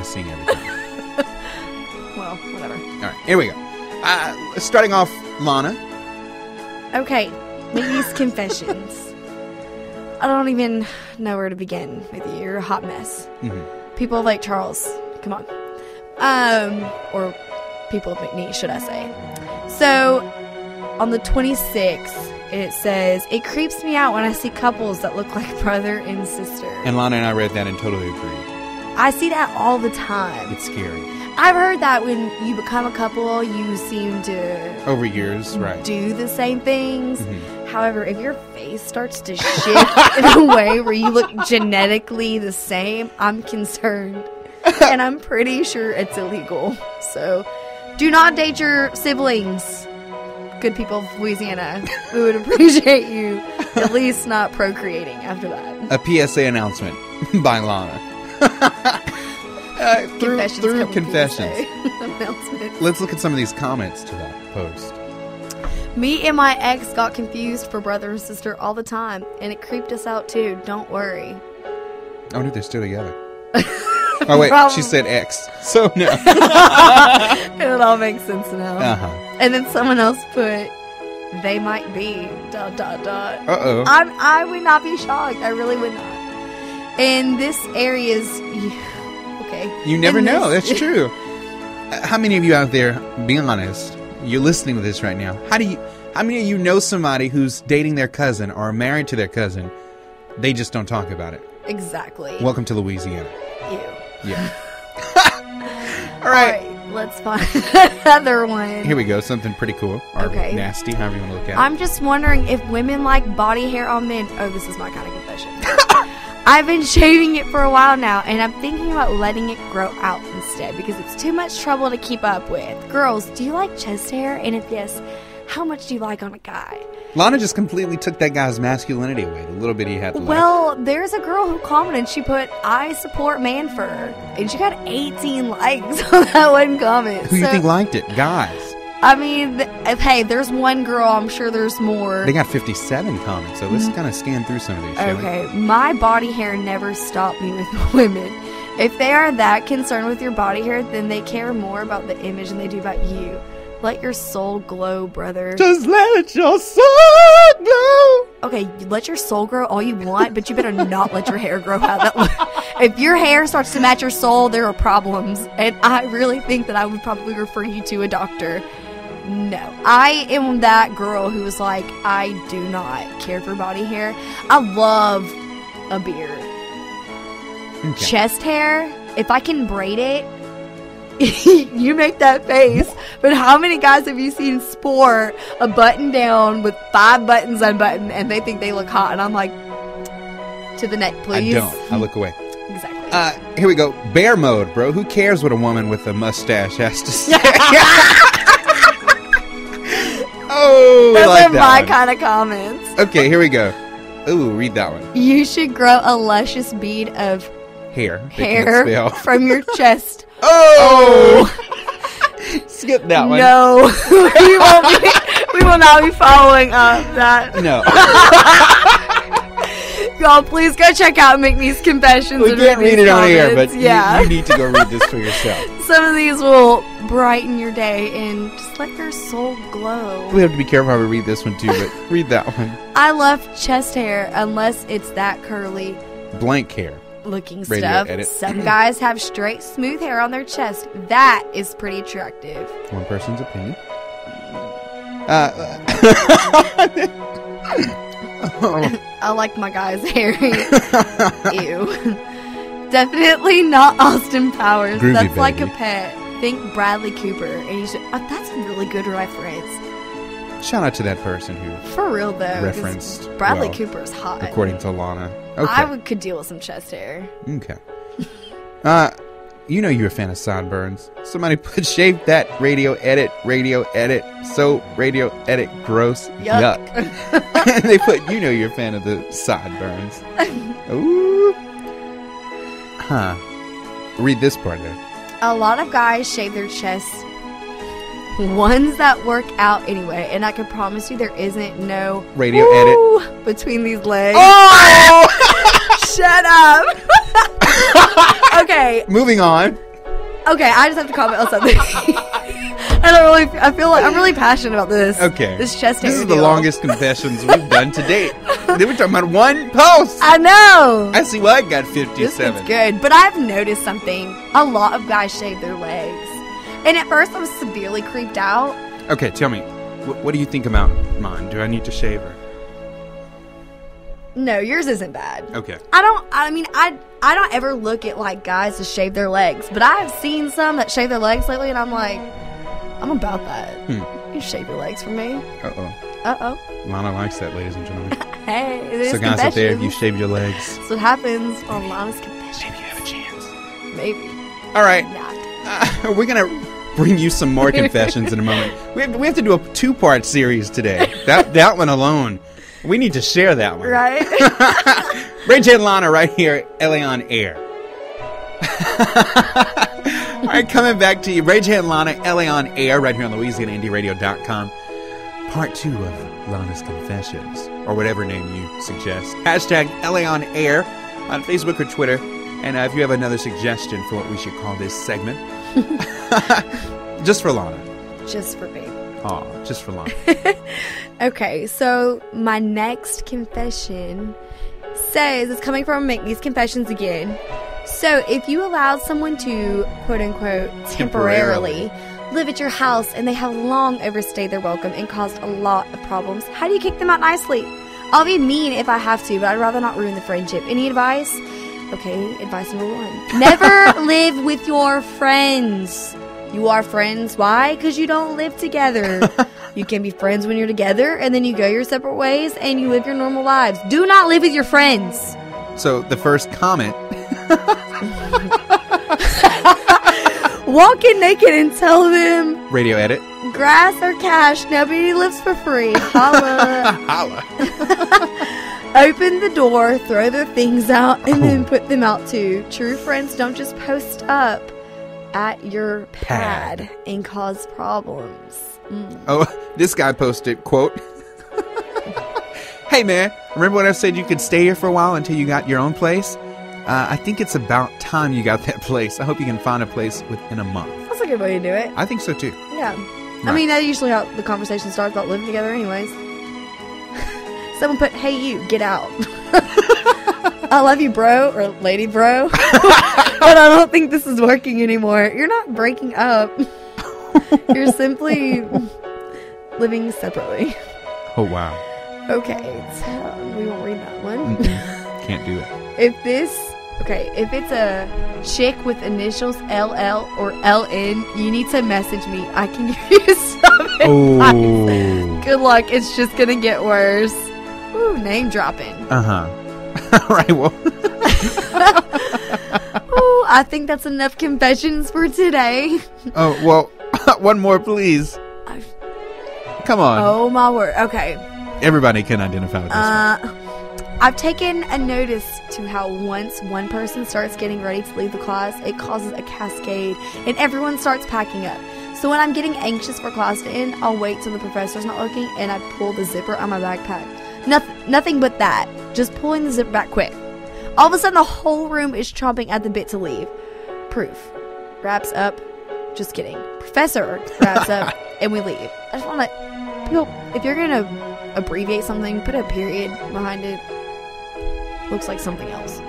sing every time. Well, whatever. All right, here we go. Starting off, Lana. Okay, these confessions. I don't even know where to begin with you. You're a hot mess. Mm-hmm. People of Lake Charles, come on. Or people of McNeese, should I say. So, on the 26th, it says, it creeps me out when I see couples that look like brother and sister. And Lana and I read that and totally agreed. I see that all the time. It's scary. I've heard that when you become a couple, you seem to... Over years, right. ...do the same things. Mm-hmm. However, if your face starts to shift in a way where you look genetically the same, I'm concerned. And I'm pretty sure it's illegal. So, do not date your siblings. Good people of Louisiana. We would appreciate you at least not procreating after that. A PSA announcement by Lana. Through confessions. Let's look at some of these comments to that post. Me and my ex got confused for brother and sister all the time, and it creeped us out too. Don't worry. I wonder if they're still together. Oh wait, she said ex, so no. It all makes sense now. And then someone else put, they might be ... Uh-oh. I would not be shocked. I really would not. And this area is... Okay. You never know. That's true. How many of you out there, be honest, you're listening to this right now, how many of you know somebody who's dating their cousin or married to their cousin, they just don't talk about it? Exactly. Welcome to Louisiana. Ew. Yeah. All right. Let's find another one. Here we go. Something pretty cool. Or okay. Nasty, however you want to look at it. I'm just wondering if women like body hair on men. Oh, this is my kind of confession. I've been shaving it for a while now, and I'm thinking about letting it grow out instead because it's too much trouble to keep up with. Girls, do you like chest hair? And if yes, how much do you like on a guy? Lana just completely took that guy's masculinity away, the little bit he had left. Well, there's a girl who commented, she put, I support man fur. And she got 18 likes on that one comment. Who you think liked it? Guys. I mean, hey, there's one girl, I'm sure there's more. They got 57 comments, so let's kind of scan through some of these. Okay, my body hair never stopped me with women. If they are that concerned with your body hair, then they care more about the image than they do about you. Let your soul glow, brother. Just let your soul glow. Okay, let your soul grow all you want, but you better not let your hair grow out that way. If your hair starts to match your soul, there are problems. And I really think that I would probably refer you to a doctor. No. I am that girl who is like, I do not care for body hair. I love a beard. Okay. Chest hair, if I can braid it, you make that face, but how many guys have you seen sport a button down with 5 buttons unbuttoned and they think they look hot? And I'm like, to the neck, please. I don't. I look away. Exactly. Here we go. Bear mode, bro. Who cares what a woman with a mustache has to say? Oh, those like are my one. kind of comments. Okay, here we go. Ooh, read that one. You should grow a luscious bead of hair from your chest. Oh! Skip that one. No. we will not be following up that. No. Y'all, please go check out McNeese Confessions. We can't read it on air, but yeah. you need to go read this for yourself. Some of these will brighten your day and just let your soul glow. We have to be careful how we read this one too, but read that one. I love chest hair unless it's that curly. Blank hair. Looking Radio stuff. edit. Some guys have straight, smooth hair on their chest. That is pretty attractive. One person's opinion. I like my guys hairy. Ew. Definitely not Austin Powers. Groovy, that's like baby. a pet. Think Bradley Cooper. And you should. That's a really good reference. Shout out to that person who for real though referenced Bradley Cooper is hot. According to Lana. Okay. I could deal with some chest hair. Okay. You know you're a fan of sideburns. Somebody put shave that, radio edit, so radio edit, gross, yuck. And they put, you know you're a fan of the sideburns. Ooh. Huh. Read this part there. A lot of guys shave their chests. Ones that work out anyway, and I can promise you there isn't no radio edit between these legs. Oh! Shut up. Okay. Moving on. Okay, I just have to comment on something. I feel like I'm really passionate about this. Okay. This chest hair This is deal. the longest confessions we've done to date. They were talking about one post. I know. I see what I got This 57. is good. But I've noticed something. A lot of guys shave their legs. And at first I was severely creeped out. Okay, tell me. What do you think about mine? Do I need to shave her? No, yours isn't bad. Okay. I don't ever look at like guys to shave their legs, but I've seen some that shave their legs lately, and I'm like, I'm about that. You shave your legs for me. Uh-oh. Lana likes that, ladies and gentlemen. Hey, it is So guys out there, if you confessions. shave your legs, That's what happens on Lana's Confessions. maybe you have a chance. Maybe. All right. Not. We're going to bring you some more confessions in a moment. We have to do a 2-part series today. That one alone. We need to share that one. Right? Ray J and Lana right here, LA on Air. All right, coming back to you. Ray J and Lana, LA on Air, right here on LouisianaIndieRadio.com. Part 2 of Lana's Confessions, or whatever name you suggest. Hashtag LA on Air on Facebook or Twitter. And if you have another suggestion for what we should call this segment, just for Lana. Just for me. Aw, just for Lana. Okay, so my next confession says, it's coming from Make These Confessions Again. So if you allowed someone to, quote unquote, temporarily live at your house and they have long overstayed their welcome and caused a lot of problems, how do you kick them out nicely? I'll be mean if I have to, but I'd rather not ruin the friendship. Any advice? Okay, advice number 1. Never live with your friends. You are friends. Why? Because you don't live together. You can be friends when you're together, and then you go your separate ways, and you live your normal lives. Do not live with your friends. So the first comment. Walk in naked and tell them, Radio edit. grass or cash, nobody lives for free. Holla. Holla. Open the door, throw their things out, and then put them out too. True friends don't just post up at your pad and cause problems. Oh, this guy posted, quote, "Hey man, remember when I said you could stay here for a while until you got your own place? I think it's about time you got that place. I hope you can find a place within a month." That's a good way to do it. I think so too. Yeah. Right. I mean, that's usually how the conversation starts about living together anyways. Someone put, "Hey you, get out." I love you, bro, or lady, bro. But I don't think this is working anymore. You're not breaking up. You're simply living separately. Oh, wow. Okay, so we won't read that one. Can't do it. If it's a chick with initials LL or LN, you need to message me. I can give you some advice. Oh. Good luck. It's just gonna get worse. Ooh, name dropping. Uh-huh. All right, well. Ooh, I think that's enough confessions for today. Oh, well, one more, please. Come on. Oh my word. Okay. Everybody can identify with this one. I've taken a notice to how once one person starts getting ready to leave the class, it causes a cascade and everyone starts packing up. So when I'm getting anxious for class to end, I'll wait till the professor's not looking and I pull the zipper on my backpack. Nothing but that. Just pulling the zipper back quick. All of a sudden the whole room is chomping at the bit to leave. Proof. Wraps up. Just kidding. Professor wraps up and we leave. I just want to... People, if you're going to abbreviate something, put a period behind it. Looks like something else.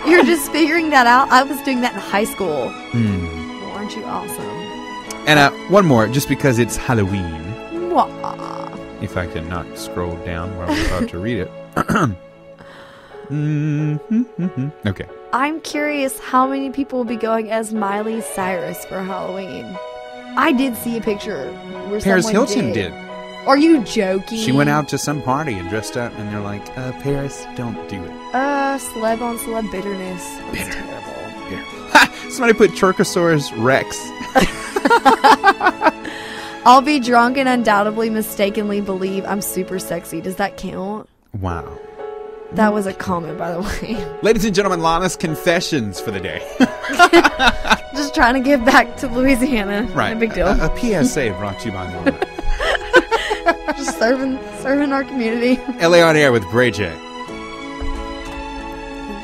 You're just figuring that out. I was doing that in high school. Well, aren't you awesome? And one more, just because it's Halloween. Mwah. If I can not scroll down where I'm about to read it. Okay. I'm curious how many people will be going as Miley Cyrus for Halloween. I did see a picture where Paris someone Hilton did. Are you joking? She went out to some party and dressed up, and they're like, Paris, don't do it. Celeb on celeb bitterness. That's Bitter. terrible. Here. Ha! Somebody put Turkosaurus Rex. I'll be drunk and undoubtedly mistakenly believe I'm super sexy. Does that count? Wow. That was a comment, by the way. Ladies and gentlemen, Lana's confessions for the day. Just trying to give back to Louisiana. Right. No big deal. A PSA brought to you by Lana. Just serving our community. LA on Air with Bray J. One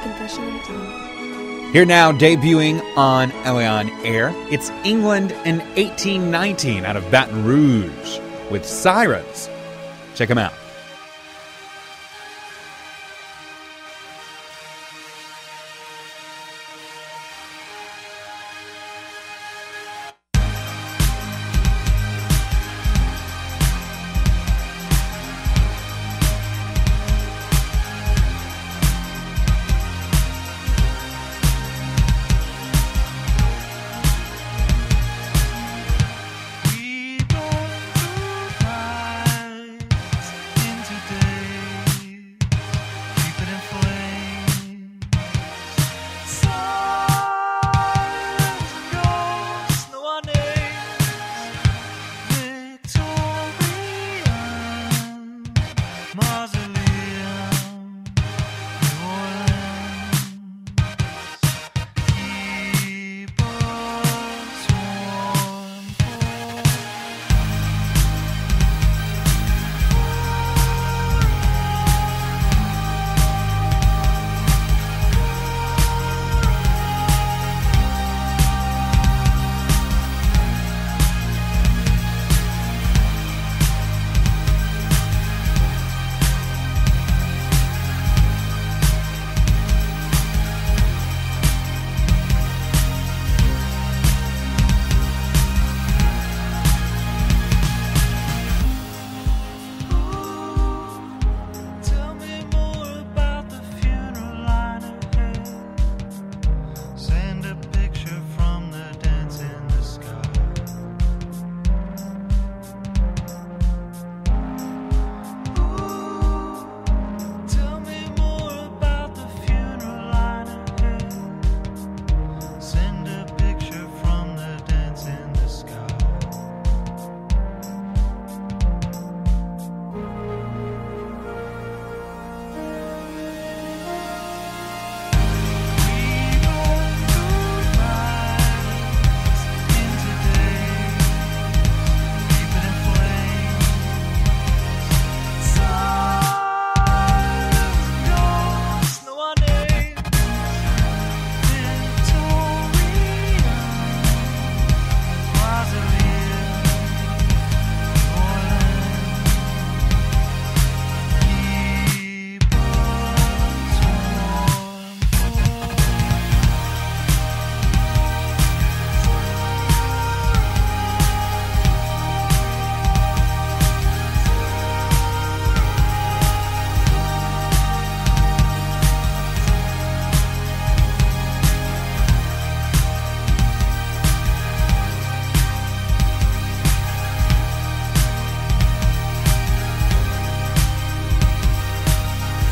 confession at a time. Here now, debuting on LA on Air, it's England in 1819 out of Baton Rouge with Sirens. Check them out.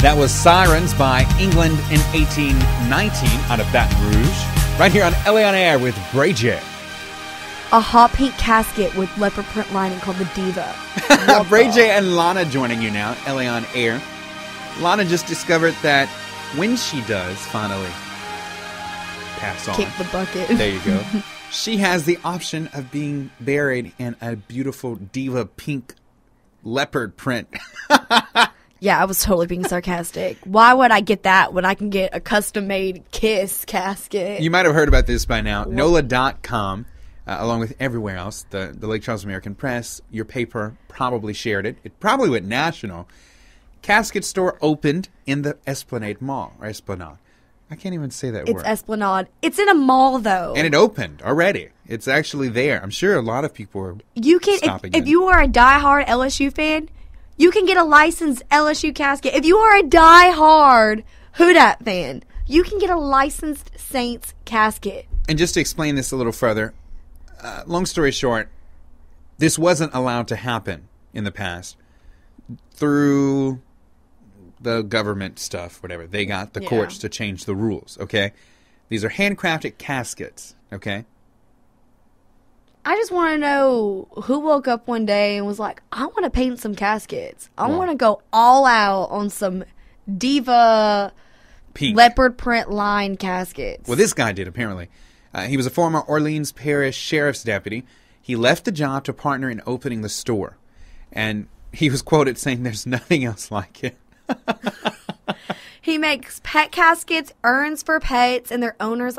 That was Sirens by England in 1819 out of Baton Rouge. Right here on LA on Air with Bray J. A hot pink casket with leopard print lining called the Diva. Bray J and Lana joining you now, LA on Air. Lana just discovered that when she does finally pass on, kick the bucket. There you go. She has the option of being buried in a beautiful Diva pink leopard print. Yeah, I was totally being sarcastic. Why would I get that when I can get a custom-made Kiss casket? You might have heard about this by now. NOLA.com, along with everywhere else, the Lake Charles American Press, your paper probably shared it. It probably went national. Casket store opened in the Esplanade Mall, or Esplanade. I can't even say that word. It's Esplanade. It's in a mall, though. And it opened already. It's actually there. I'm sure a lot of people are stopping if you are a diehard LSU fan, you can get a licensed LSU casket. If you are a diehard Houdat fan, you can get a licensed Saints casket. And just to explain this a little further, long story short, this wasn't allowed to happen in the past through the government stuff, whatever. They got the courts to change the rules, okay? These are handcrafted caskets, okay? I just want to know who woke up one day and was like, I want to paint some caskets. I want to go all out on some Diva Pink leopard print line caskets. Well, this guy did, apparently. He was a former Orleans Parish Sheriff's deputy. He left the job to partner in opening the store. And he was quoted saying, "There's nothing else like it." He makes pet caskets, urns for pets, and their owners